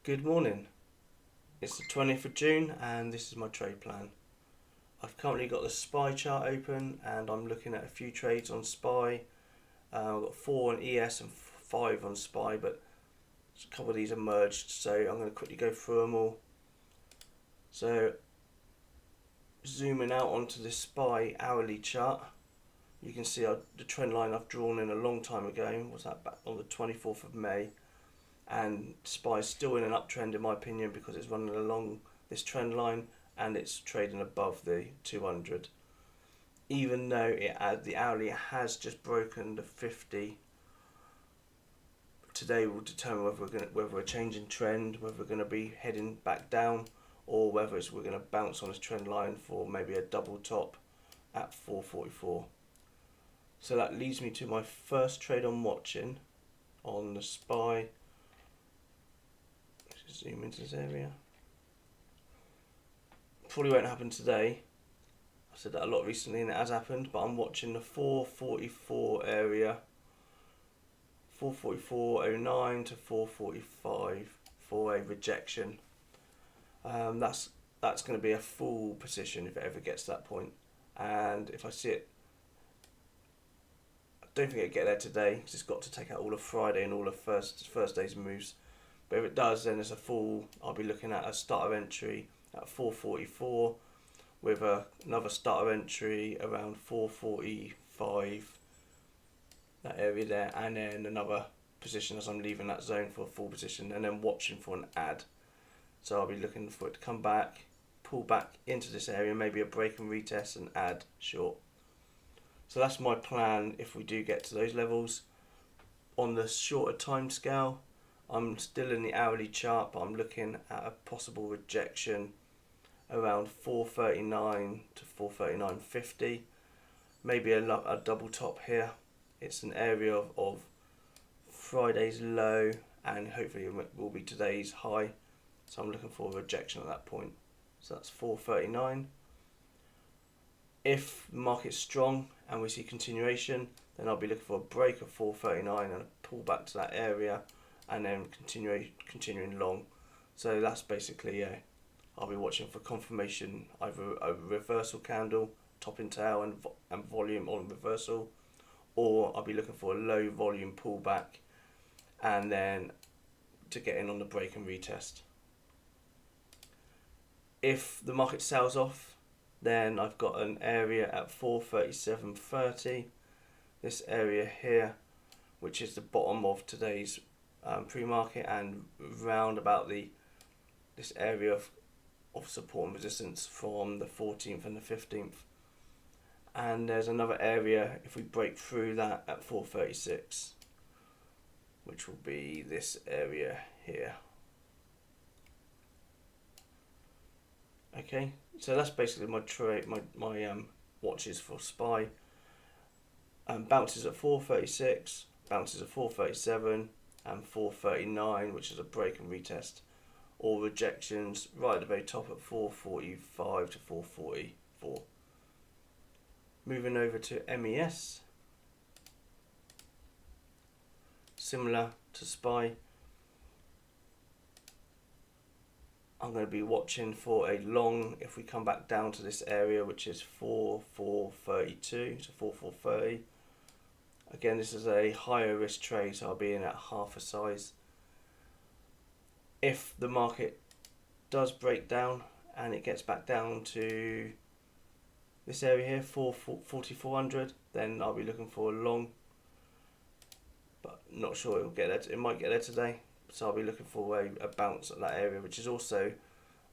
Good morning. It's the 20th of June and this is my trade plan. I've currently got the SPY chart open and I'm looking at a few trades on SPY. I've got 4 on ES and 5 on SPY, but a couple of these are merged, so I'm going to quickly go through them all. So zooming out onto the SPY hourly chart, you can see the trend line I've drawn in a long time ago. Was that back on the 24th of May? And SPY is still in an uptrend in my opinion because it's running along this trend line and it's trading above the 200. Even though the hourly has just broken the 50, today will determine whether we're changing trend, whether we're going to be heading back down, or whether we're going to bounce on this trend line for maybe a double top at 444. So that leads me to my first trade I'm watching on the SPY. Let's zoom into this area. Probably won't happen today. I've said that a lot recently and it has happened, but I'm watching the 444 area, 444.09 to 445 for a rejection. That's going to be a full position if it ever gets to that point. And if I see it, I don't think it'll get there today because it's got to take out all of Friday and all of first day's moves. But if it does, then it's a full. I'll be looking at a starter entry at 444 with another starter entry around 445, that area there, and then another position as I'm leaving that zone for a full position, and then watching for an add. So I'll be looking for it to come back, pull back into this area, maybe a break and retest and add short. So that's my plan if we do get to those levels. On the shorter time scale, I'm still in the hourly chart, but I'm looking at a possible rejection around 439 to 439.50. Maybe a double top here. It's an area of Friday's low and hopefully it will be today's high. So I'm looking for a rejection at that point. So that's 439. If the market's strong and we see continuation, then I'll be looking for a break of 439 and a pull back to that area, and then continuing long. So that's basically I'll be watching for confirmation, either a reversal candle, top and tail, and volume on reversal, or I'll be looking for a low volume pullback, and then to get in on the break and retest. If the market sells off, then I've got an area at 437.30. This area here, which is the bottom of today's pre-market, and round about this area of support and resistance from the 14th and the 15th. And there's another area if we break through that at 436, which will be this area here. Okay, so that's basically my trade, my watches for SPY. Bounces at 436, bounces at 437 and 439, which is a break and retest, or rejections right at the very top at 445 to 444. Moving over to MES, similar to SPY, I'm going to be watching for a long if we come back down to this area, which is 4432 to 4430. Again, this is a higher risk trade, so I'll be in at half a size. If the market does break down and it gets back down to this area here, 4400, then I'll be looking for a long, but not sure it'll get there. It might get there today, so I'll be looking for a bounce at that area, which is also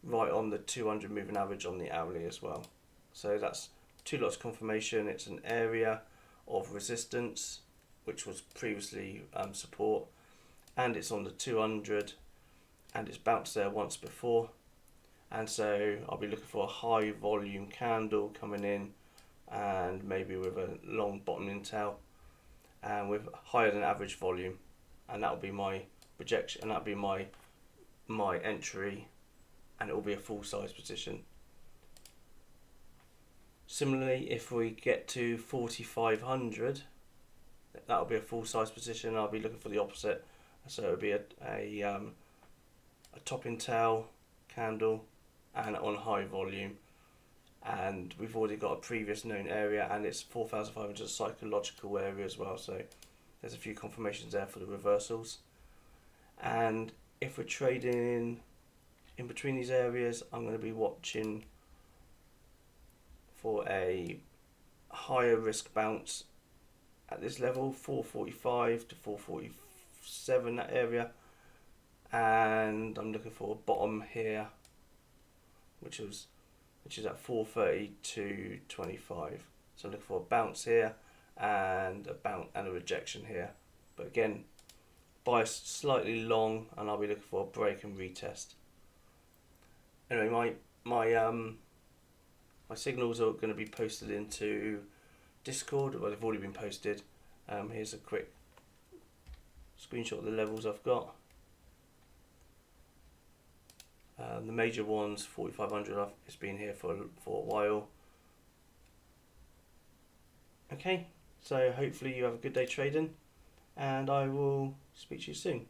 right on the 200 moving average on the hourly as well. So that's two lots of confirmation. It's an area of resistance, which was previously support, and it's on the 200, and it's bounced there once before, and so I'll be looking for a high volume candle coming in, and maybe with a long bottoming tail and with higher than average volume, and that'll be my rejection, and that'll be my entry, and it will be a full size position. Similarly, if we get to 4500, that'll be a full size position. I'll be looking for the opposite, so it'll be a a topping tail candle, and on high volume. And we've already got a previous known area, and it's 4,500 psychological area as well, so there's a few confirmations there for the reversals. And if we're trading in between these areas, I'm going to be watching for a higher risk bounce at this level, 445 to 447, that area. And I'm looking for a bottom here, which is at 430 to 25. So I'm looking for a bounce here and a rejection here. But again, bias slightly long, and I'll be looking for a break and retest. Anyway, my signals are going to be posted into Discord. Well, they've already been posted. Here's a quick screenshot of the levels I've got. The major ones, 4,500. It's been here for a while. Okay, so hopefully you have a good day trading, and I will speak to you soon.